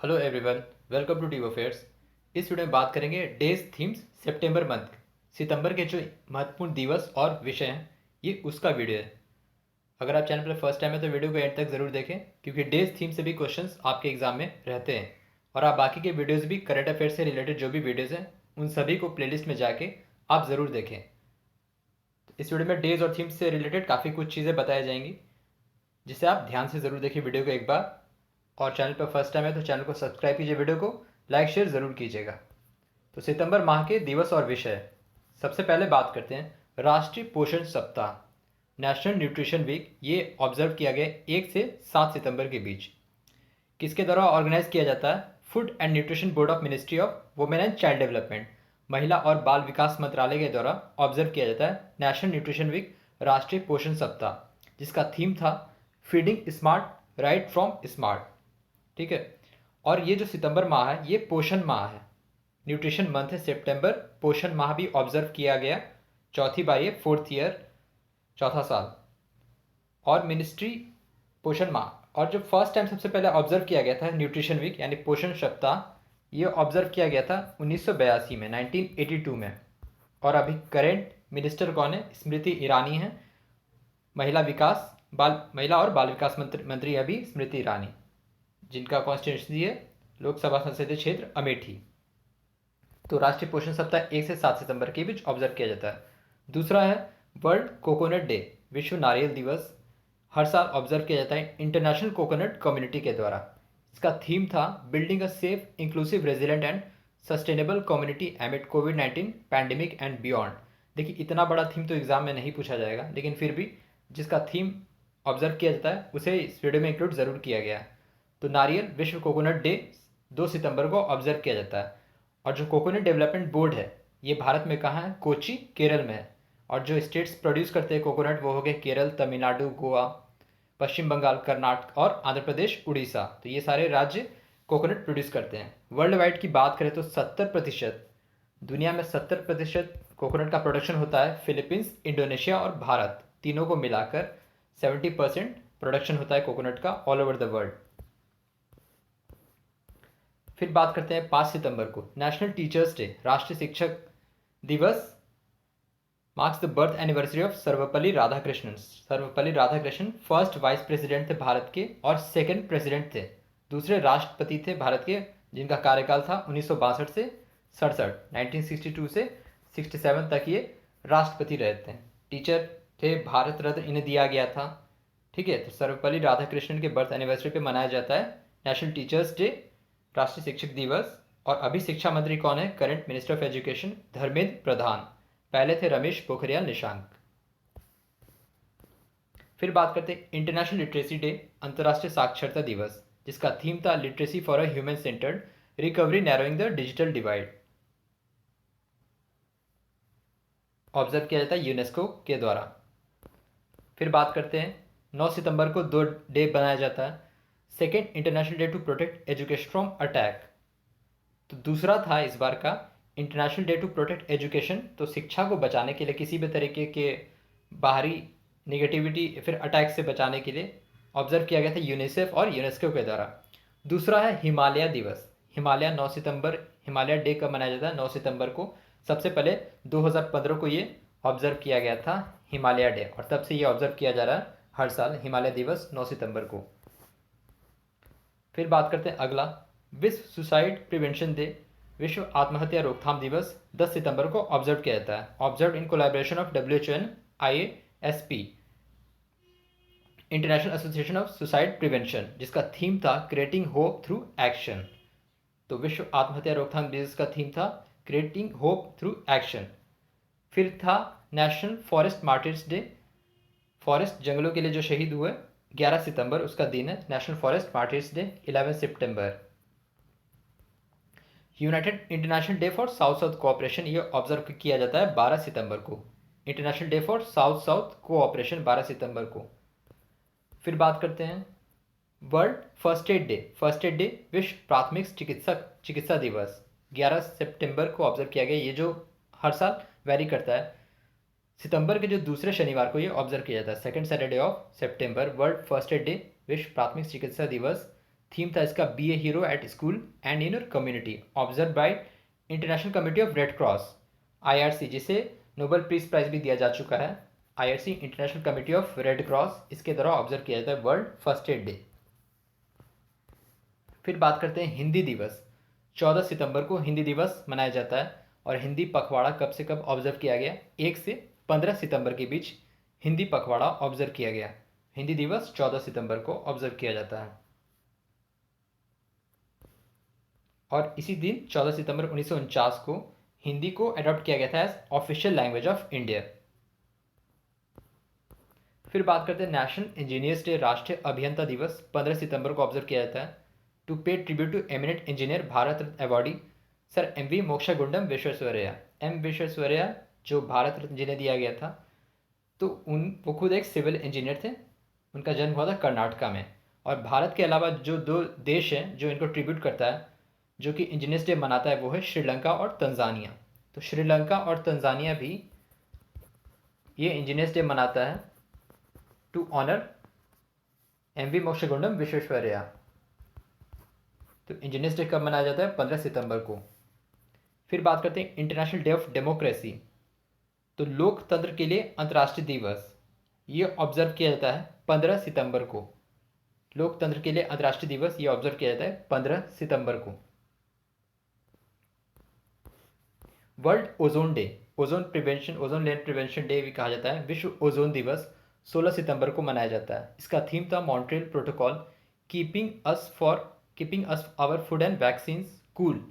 Hello everyone, welcome to टीव affairs. इस video में बात करेंगे डेज थीम्स सितंबर मंथ। सितंबर के जो महत्वपूर्ण दिवस और विषय हैं ये उसका वीडियो है। अगर आप चैनल पर फर्स्ट टाइम है तो वीडियो को एंड तक ज़रूर देखें, क्योंकि डेज थीम से भी क्वेश्चंस आपके एग्जाम में रहते हैं। और आप बाकी के वीडियोज़ भी, करंट अफेयर से रिलेटेड जो भी वीडियोज़ हैं उन सभी को प्लेलिस्ट में जाके आप ज़रूर देखें। इस वीडियो में डेज और थीम्स से रिलेटेड काफ़ी कुछ चीज़ें बताई जाएंगी, जिसे आप ध्यान से ज़रूर देखिए वीडियो को एक बार। और चैनल पर फर्स्ट टाइम है तो चैनल को सब्सक्राइब कीजिए, वीडियो को लाइक शेयर ज़रूर कीजिएगा। तो सितंबर माह के दिवस और विषय, सबसे पहले बात करते हैं राष्ट्रीय पोषण सप्ताह, नेशनल न्यूट्रिशन वीक। ये ऑब्जर्व किया गया 1 से 7 सितंबर के बीच। किसके द्वारा ऑर्गेनाइज किया जाता है? Food and nutrition board of ministry of women and child development, महिला और बाल विकास मंत्रालय के द्वारा ऑब्जर्व किया जाता है नेशनल न्यूट्रिशन वीक, राष्ट्रीय पोषण सप्ताह, जिसका थीम था feeding smart right from smart. ठीक है। और ये जो सितंबर माह है ये पोषण माह है, न्यूट्रिशन मंथ है सितंबर। पोषण माह भी ऑब्जर्व किया गया, चौथी बार ये, 4th ईयर, चौथा साल। और मिनिस्ट्री पोषण माह, और जो फर्स्ट टाइम सबसे पहले ऑब्जर्व किया गया था न्यूट्रिशन वीक यानी पोषण सप्ताह, ये ऑब्जर्व किया गया था 1982 में, 1982 में। और अभी करेंट मिनिस्टर कौन है? स्मृति ईरानी है। महिला और बाल विकास मंत्री अभी स्मृति ईरानी, जिनका कॉन्स्टिट्यूंसी है लोकसभा संसदीय क्षेत्र अमेठी। तो राष्ट्रीय पोषण सप्ताह 1 से 7 सितंबर के बीच ऑब्जर्व किया जाता है। दूसरा है वर्ल्ड कोकोनट डे, विश्व नारियल दिवस। हर साल ऑब्जर्व किया जाता है इंटरनेशनल कोकोनट कम्युनिटी के द्वारा। इसका थीम था building a safe, inclusive, resilient and sustainable community एमिड covid pandemic and beyond. देखिए, इतना बड़ा थीम तो एग्जाम में नहीं पूछा जाएगा, लेकिन फिर भी जिसका थीम ऑब्जर्व किया जाता है उसे इस वीडियो में इंक्लूड ज़रूर किया गया है। तो नारियल विश्व कोकोनट डे 2 सितंबर को ऑब्जर्व किया जाता है। और जो कोकोनट डेवलपमेंट बोर्ड है ये भारत में कहाँ है? कोची, केरल में है। और जो स्टेट्स प्रोड्यूस करते हैं कोकोनट वो हो गए केरल, तमिलनाडु, गोवा, पश्चिम बंगाल, कर्नाटक और आंध्र प्रदेश, उड़ीसा। तो ये सारे राज्य कोकोनट प्रोड्यूस करते हैं। वर्ल्ड वाइड की बात करें तो 70%, दुनिया में 70% कोकोनट का प्रोडक्शन होता है। फिलीपींस, इंडोनेशिया और भारत तीनों को मिलाकर 70% प्रोडक्शन होता है कोकोनट का ऑल ओवर द वर्ल्ड। फिर बात करते हैं 5 सितंबर को, नेशनल टीचर्स डे, राष्ट्रीय शिक्षक दिवस। Marks the birth anniversary of Sarvepalli Radhakrishnan. Sarvepalli Radhakrishnan first vice president थे भारत के और सेकंड प्रेसिडेंट थे, दूसरे राष्ट्रपति थे भारत के, जिनका कार्यकाल था 1962 से 67, 1962 से 67 तक ये राष्ट्रपति रहे थे। टीचर थे, भारत रत्न इन्हें दिया गया था। ठीक है। तो सर्वपल्ली राधाकृष्णन के बर्थ एनिवर्सरी पे मनाया जाता है नेशनल टीचर्स डे, राष्ट्रीय शिक्षक दिवस। और अभी शिक्षा मंत्री कौन है? Current minister of education Dharmendra Pradhan, पहले थे रमेश पोखरियाल निशंक। फिर बात करते हैं इंटरनेशनल लिटरेसी डे, अंतर्राष्ट्रीय साक्षरता दिवस, जिसका थीम था literacy for a human centred recovery narrowing the digital divide. Observe किया जाता है यूनेस्को के द्वारा। फिर बात करते हैं 9 सितंबर को 2 डे बनाया जाता है, second international day to protect education from attack. तो दूसरा था इस बार का international day to protect education, तो शिक्षा को बचाने के लिए, किसी भी तरीके के बाहरी निगेटिविटी फिर अटैक से बचाने के लिए ऑब्जर्व किया गया था यूनिसेफ और यूनेस्को के द्वारा। दूसरा है हिमालय दिवस, हिमालय 9 सितंबर, हिमालय डे कब मनाया जाता है? 9 सितंबर को। सबसे पहले 2015 को ये ऑब्जर्व किया गया था हिमालय डे, और तब से ये ऑब्जर्व किया जा रहा है हर साल हिमालय दिवस 9 सितंबर को। फिर बात करते हैं अगला, विश्व सुसाइड प्रिवेंशन डे, विश्व आत्महत्या रोकथाम दिवस 10 सितंबर को ऑब्जर्व किया जाता है। Observe in collaboration of WHO and IASP, international association of suicide prevention, जिसका थीम था क्रिएटिंग होप थ्रू एक्शन। तो विश्व आत्महत्या रोकथाम दिवस का थीम था क्रिएटिंग होप थ्रू एक्शन। फिर था national forest martyrs day, forest जंगलों के लिए जो शहीद हुए, 11 सितंबर उसका दिन है नेशनल फॉरेस्ट मार्टिर्स डे। 11 सितंबर united international day for south south cooperation, ये ऑब्जर्व किया जाता है 12 सितंबर को, international day for south south cooperation 12 सितंबर को। फिर बात करते हैं world first aid day, first aid day, विश्व प्राथमिक चिकित्सा दिवस, 11 सितंबर को ऑब्जर्व किया गया। ये जो हर साल वेरी करता है, सितंबर के जो दूसरे शनिवार को ये ऑब्जर्व किया जाता है, सेकंड सैटरडे ऑफ सितंबर, वर्ल्ड फर्स्ट एड डे, विश्व प्राथमिक चिकित्सा दिवस थीम था इसका be a hero at school and in your community, observe by International Committee of Red Cross, IRC, जिसे नोबेल पीस प्राइज भी दिया जा चुका है। IRC International Committee of Red Cross, इसके द्वारा ऑब्जर्व किया जाता है वर्ल्ड फर्स्ट एड डे। फिर बात करते हैं हिंदी दिवस। 14 सितंबर को हिंदी दिवस मनाया जाता है। और हिंदी पखवाड़ा कब से कब ऑब्जर्व किया गया? 1 से 15 सितंबर के बीच हिंदी पखवाड़ा ऑब्जर्व किया गया। हिंदी दिवस 14 सितंबर को ऑब्जर्व किया जाता है। और इसी दिन 14 सितंबर 1949 को हिंदी को अडॉप्ट किया गया था as official language of India. फिर बात करते हैं नेशनल इंजीनियर्स डे, राष्ट्रीय अभियंता दिवस 15 सितंबर को ऑब्जर्व किया जाता है to pay tribute to eminent engineer Bharat Ratna awardee sir MV Mokshagundam Visvesvaraya. Visvesvaraya जो भारत रत्न जिन्हें दिया गया था, तो वो खुद एक सिविल इंजीनियर थे। उनका जन्म हुआ था कर्नाटका में। और भारत के अलावा जो 2 देश हैं जो इनको ट्रिब्यूट करता है, जो कि इंजीनियर्स डे मनाता है, वो है श्रीलंका और तंजानिया। तो श्रीलंका और तंजानिया भी ये इंजीनियर्स डे मनाता है to honour MV Mokshagundam Visvesvaraya. तो इंजीनियर्स डे कब मनाया जाता है? 15 सितंबर को। फिर बात करते हैं इंटरनेशनल डे ऑफ डेमोक्रेसी। तो लोकतंत्र के लिए अंतर्राष्ट्रीय दिवस, ये ऑब्जर्व किया जाता है 15 सितंबर को। लोकतंत्र के लिए अंतर्राष्ट्रीय दिवस ये ऑब्जर्व किया जाता है 15 सितंबर को। World ozone day, ozone prevention, ozone layer prevention day भी कहा जाता है। विश्व ओजोन दिवस 16 सितंबर को मनाया जाता है। इसका थीम था Montreal protocol, keeping us our food and vaccines cool.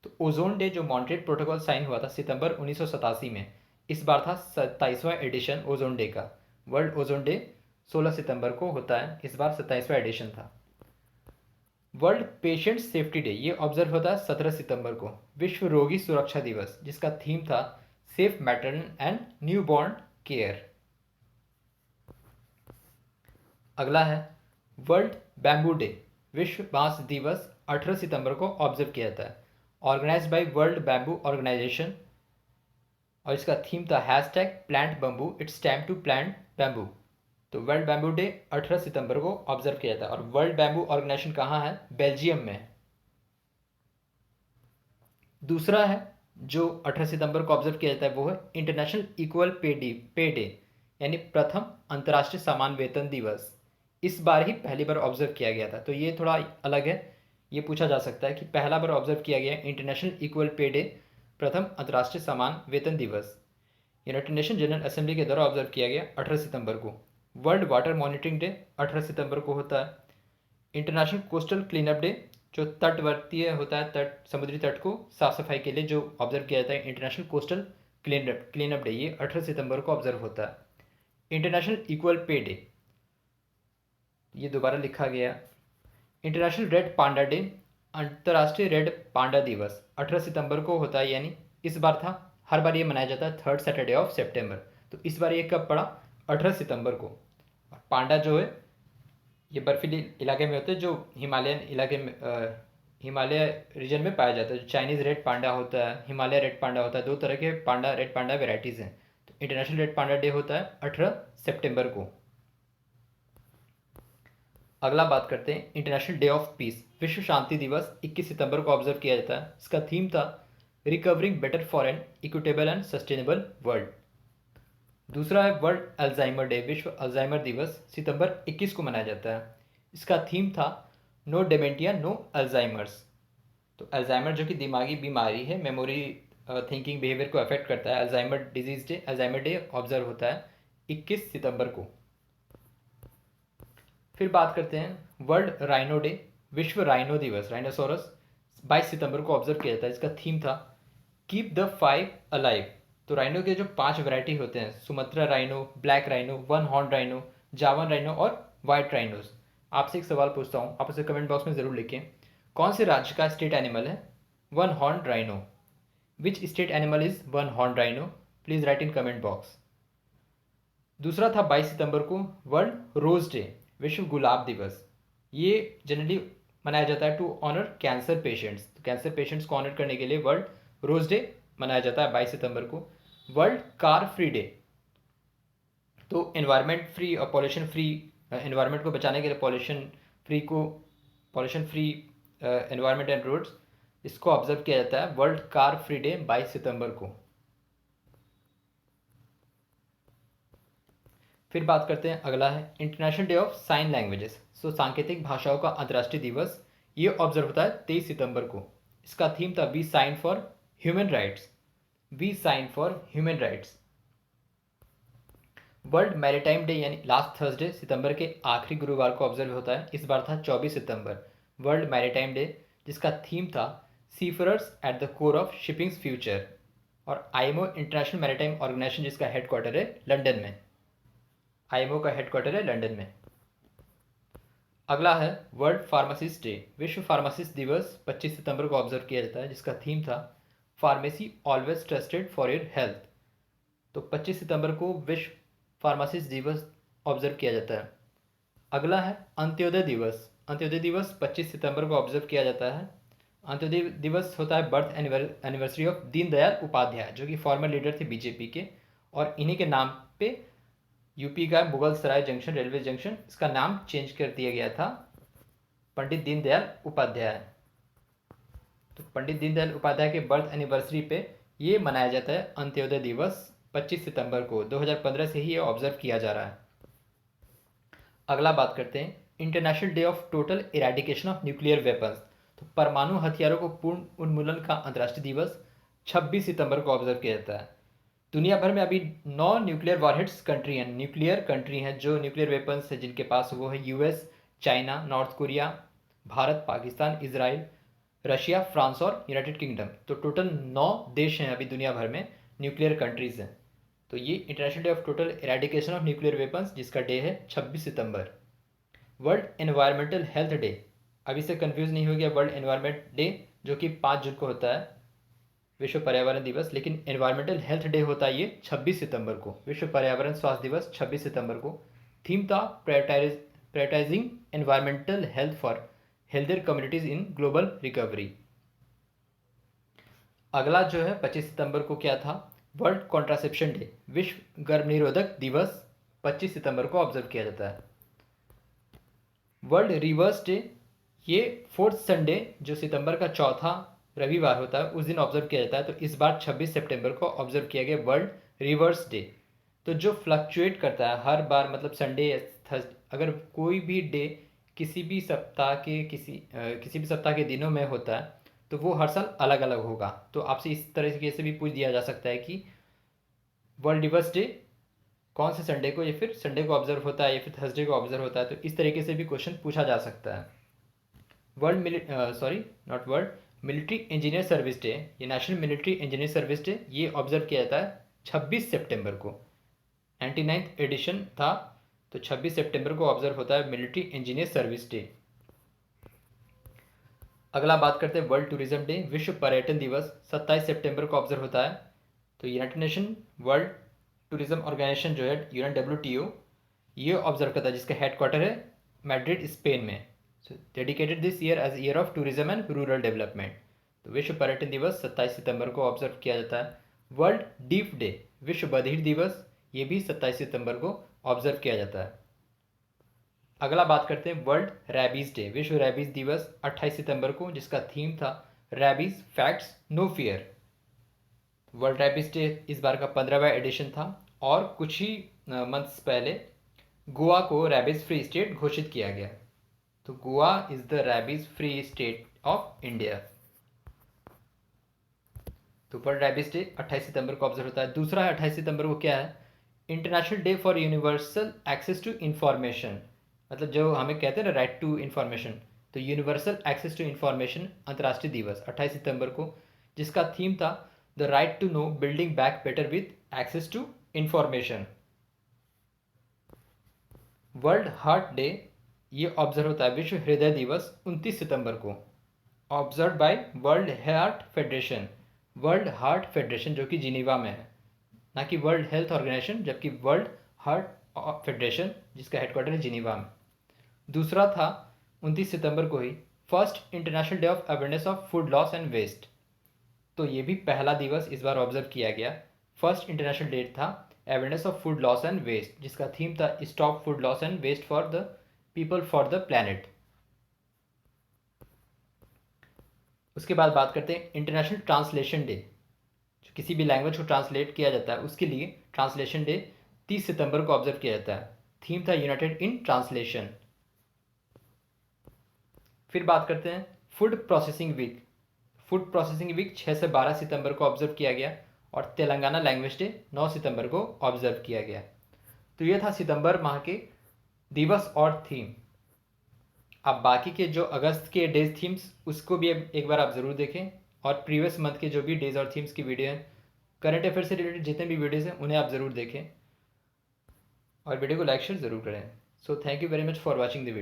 तो ओजोन डे जो मॉन्ट्रियल प्रोटोकॉल साइन हुआ था सितंबर 1987 में, इस बार था 27वां एडिशन ओजोन डे का। वर्ल्ड ओजोन डे 16 सितंबर को होता है, इस बार 27वां एडिशन था। वर्ल्ड पेशेंट सेफ्टी डे ये ऑब्जर्व होता है 17 सितंबर को। विश्व रोगी सुरक्षा दिवस, जिसका थीम था safe maternal and newborn care. अगला है वर्ल्ड बैम्बू डे, विश्व बांस दिवस 18 सितंबर को ऑब्जर्व किया जाता है, organised by world bamboo organisation. और इसका थीम था #plant bamboo, it's time to plant bamboo. तो वर्ल्ड बैम्बू डे 18 सितंबर को ऑब्जर्व किया जाता है। और वर्ल्ड बैम्बू ऑर्गेनाइजेशन कहाँ है? बेल्जियम में है। दूसरा है जो 18 सितंबर को ऑब्जर्व किया जाता है, वो है इंटरनेशनल इक्वल पे डे, यानी प्रथम अंतर्राष्ट्रीय समान वेतन दिवस। इस बार ही पहली बार ऑब्जर्व किया गया था, तो ये थोड़ा अलग है। ये पूछा जा सकता है कि पहला बार ऑब्जर्व किया गया इंटरनेशनल इक्वल पे डे, प्रथम अंतर्राष्ट्रीय समान वेतन दिवस, यूनाइटेड नेशन जनरल असेंबली के द्वारा ऑब्जर्व किया गया 18 सितंबर को। वर्ल्ड वाटर मॉनिटरिंग डे 18 सितंबर को होता है। इंटरनेशनल कोस्टल क्लीनअप डे, जो तटवर्तीय होता है, समुद्री तट को साफ सफाई के लिए जो ऑब्जर्व किया जाता है, इंटरनेशनल कोस्टल क्लीनअप डे, ये 18 सितंबर को ऑब्जर्व होता है। इंटरनेशनल इक्वल पे डे, ये दोबारा लिखा गया। इंटरनेशनल रेड पांडा डे, अंतर्राष्ट्रीय रेड पांडा दिवस 18 सितंबर को होता है, यानी इस बार था, हर बार ये मनाया जाता है 3rd सैटरडे ऑफ सितंबर। तो इस बार ये कब पड़ा? 18 सितंबर को। पांडा जो है ये बर्फीली इलाके में होते हैं, जो हिमालयन इलाके में हिमालय रीजन में पाया जाता है। जो चाइनीज़ रेड पांडा होता है, हिमालय रेड पांडा होता है, 2 तरह के रेड पांडा वेराइटीज़ हैं। तो इंटरनेशनल रेड पांडा डे होता है 18 सितंबर को। अगला बात करते हैं इंटरनेशनल डे ऑफ पीस, विश्व शांति दिवस 21 सितंबर को ऑब्जर्व किया जाता है। इसका थीम था recovering better for an equitable and sustainable world. दूसरा है वर्ल्ड अल्जाइमर डे, विश्व अल्जाइमर दिवस सितंबर 21 को मनाया जाता है। इसका थीम था नो डेमेंटिया नो अल्जाइमर्स। तो अल्जाइमर जो कि दिमागी बीमारी है, मेमोरी थिंकिंग बिहेवियर को अफेक्ट करता है। अल्जाइमर डे ऑब्जर्व होता है 21 सितंबर को। फिर बात करते हैं वर्ल्ड राइनो डे, विश्व राइनो दिवस, राइनोसोरस 22 सितंबर को ऑब्जर्व किया जाता है। इसका थीम था कीप द 5 अलाइव। तो राइनो के जो 5 वैरायटी होते हैं, Sumatra rhino, black rhino, 1 horn rhino, जावन राइनो और वाइट राइनोज। आपसे एक सवाल पूछता हूँ, आप उसे कमेंट बॉक्स में ज़रूर लिखें। कौन से राज्य का स्टेट एनिमल है 1 horn rhino? Which state animal is 1 horn rhino? Please write in comment box. दूसरा था 22 सितंबर को वर्ल्ड रोज डे, विश्व गुलाब दिवस। ये जनरली मनाया जाता है टू ऑनर कैंसर पेशेंट्स। तो कैंसर पेशेंट्स को ऑनर करने के लिए वर्ल्ड रोज डे मनाया जाता है 22 सितंबर को। वर्ल्ड कार फ्री डे, तो एनवायरनमेंट फ्री और पॉल्यूशन फ्री, एनवायरनमेंट को बचाने के लिए पॉल्यूशन फ्री को pollution free environment and roads, इसको ऑब्जर्व किया जाता है वर्ल्ड कार फ्री डे 22 सितंबर को। फिर बात करते हैं, अगला है international day of sign languages. So सांकेतिक भाषाओं का अंतर्राष्ट्रीय दिवस, ये ऑब्जर्व होता है 23 सितंबर को। इसका थीम था we sign for human rights, we sign for human rights. World maritime day यानी लास्ट थर्सडे सितंबर के आखिरी गुरुवार को ऑब्जर्व होता है, इस बार था 24 सितंबर वर्ल्ड मैरीटाइम डे, जिसका थीम था seafarers at the core of shipping's future. और आईएमओ इंटरनेशनल मैरीटाइम ऑर्गेनाइजेशन, जिसका हेडक्वार्टर है लंदन में, आईएमओ का हेडक्वार्टर है लंदन में। अगला है वर्ल्ड फार्मासिस्ट डे। विश्व फार्मासिस्ट दिवस 25 सितंबर को ऑब्जर्व किया जाता है, जिसका थीम था pharmacy always trusted for your health. तो 25 सितंबर को विश्व फार्मासिस्ट दिवस ऑब्जर्व किया जाता है। अगला है अंत्योदय दिवस। अंत्योदय दिवस 25 सितंबर को ऑब्जर्व किया जाता है। अंत्योदय दिवस होता है birth anniversary of Deendayal Upadhyaya, जो कि फॉर्मर लीडर थे बीजेपी के, और इन्हीं के नाम पे यूपी का मुगल सराय जंक्शन रेलवे जंक्शन, इसका नाम चेंज कर दिया गया था पंडित दीनदयाल उपाध्याय। तो पंडित दीनदयाल उपाध्याय के बर्थ एनिवर्सरी पे ये मनाया जाता है अंत्योदय दिवस 25 सितंबर को। 2015 से ही ये ऑब्जर्व किया जा रहा है। अगला बात करते हैं international day of total eradication of nuclear weapons. तो परमाणु हथियारों को पूर्ण उन्मूलन का अंतर्राष्ट्रीय दिवस 26 सितंबर को ऑब्जर्व किया जाता है। दुनिया भर में अभी 9 न्यूक्लियर वॉरहेड्स कंट्री हैं, न्यूक्लियर कंट्री हैं जो न्यूक्लियर वेपन्स है जिनके पास, वो है US, China, north Korea, Bharat, Pakistan, Israel, Russia, France और यूनाइटेड किंगडम। तो टोटल 9 देश हैं अभी दुनिया भर में न्यूक्लियर कंट्रीज हैं। तो ये international day of total eradication of nuclear weapons, जिसका डे है 26 सितंबर। वर्ल्ड एनवायरमेंटल हेल्थ डे, अभी से कंफ्यूज नहीं हो गया, वर्ल्ड एनवायरमेंट डे जो कि 5 जून को होता है, विश्व पर्यावरण दिवस, लेकिन एनवायरमेंटल हेल्थ डे होता है ये 26 सितंबर को, विश्व पर्यावरण स्वास्थ्य दिवस 26 सितंबर को। थीम था prioritising environmental health for healthier communities in global recovery. अगला जो है 25 सितंबर को क्या था, वर्ल्ड कॉन्ट्रासेप्शन डे, विश्व गर्भ निरोधक दिवस 25 सितंबर को ऑब्जर्व किया जाता है। वर्ल्ड रिवर्स डे, ये 4th संडे जो सितंबर का चौथा रविवार होता है उस दिन ऑब्जर्व किया जाता है। तो इस बार 26 सितंबर को ऑब्जर्व किया गया वर्ल्ड रिवर्स डे। तो जो फ्लक्चुएट करता है हर बार, मतलब संडे या थर्सडे, अगर कोई भी डे किसी भी सप्ताह के दिनों में होता है तो वो हर साल अलग अलग होगा। तो आपसे इस तरीके से भी पूछ दिया जा सकता है कि वर्ल्ड रिवर्स डे कौन से संडे को, या फिर संडे को ऑब्जर्व होता है या फिर थर्सडे को ऑब्जर्व होता है। तो इस तरीके से भी क्वेश्चन पूछा जा सकता है। मिलिट्री इंजीनियर सर्विस डे, ये national military engineer service day, ये ऑब्जर्व किया जाता है 26 सितंबर को। 99th एडिशन था, तो 26 सितंबर को ऑब्जर्व होता है मिलिट्री इंजीनियर सर्विस डे। अगला बात करते हैं वर्ल्ड टूरिज्म डे, विश्व पर्यटन दिवस 27 सितंबर को ऑब्जर्व होता है। तो United Nation world tourism organisation जो है UNWTO, ये ऑब्जर्व करता है, जिसका हेडक्वार्टर है मैड्रिड स्पेन में। So dedicated this year as year of tourism and rural development. तो विश्व पर्यटन दिवस 27 सितंबर को ऑब्जर्व किया जाता है। वर्ल्ड डीफ डे, विश्व बधिर दिवस, ये भी 27 सितंबर को ऑब्जर्व किया जाता है। अगला बात करते हैं वर्ल्ड रैबीज डे, विश्व रैबीज दिवस 28 सितंबर को, जिसका थीम था rabies facts no fear. World rabies day इस बार का 15वां एडिशन था, और कुछ ही मंथ्स पहले गोवा को रैबीज फ्री स्टेट घोषित किया गया। तो Goa is the rabies free state of India. तो वर्ल्ड रैबीज डे 28 सितंबर को ऑब्जर्व होता है। दूसरा 28 सितंबर को क्या है, international day for universal access to information, मतलब जो हमें कहते हैं ना राइट टू इंफॉर्मेशन, तो यूनिवर्सल एक्सेस टू इंफॉर्मेशन अंतर्राष्ट्रीय दिवस 28 सितंबर को, जिसका थीम था the right to know building back better with access to information. World heart day, ये ऑब्जर्व होता है विश्व हृदय दिवस 29 सितंबर को, observe by world heart federation. World heart federation जो कि जिनीवा में है, ना कि वर्ल्ड हेल्थ ऑर्गेनाइजेशन, जबकि वर्ल्ड हार्ट फेडरेशन जिसका हेडक्वार्टर है जिनीवा में। दूसरा था 29 सितंबर को ही first international day of awareness of food loss and waste. तो ये भी पहला दिवस इस बार ऑब्जर्व किया गया। फर्स्ट इंटरनेशनल डे था awareness of food loss and waste, जिसका थीम था stop food loss and waste for the people for the planet. उसके बाद बात करते हैं इंटरनेशनल ट्रांसलेशन डे। जो किसी भी लैंग्वेज को ट्रांसलेट किया जाता है उसके लिए ट्रांसलेशन डे 30 सितंबर को ऑब्जर्व किया जाता है। थीम था यूनाइटेड इन ट्रांसलेशन। फिर बात करते हैं food processing week. Food processing week 6 से 12 सितंबर को ऑब्जर्व किया गया और तेलंगाना लैंग्वेज डे 9 सितंबर को ऑब्जर्व किया गया। तो ये था सितंबर माह के दिवस और थीम। अब बाकी के जो अगस्त के डेज थीम्स उसको भी एक बार आप ज़रूर देखें, और प्रीवियस मंथ के जो भी डेज और थीम्स की वीडियो हैं, करंट अफेयर से रिलेटेड जितने भी वीडियोज़ हैं उन्हें आप ज़रूर देखें और वीडियो को लाइक शेयर ज़रूर करें। So thank you very much for watching the video.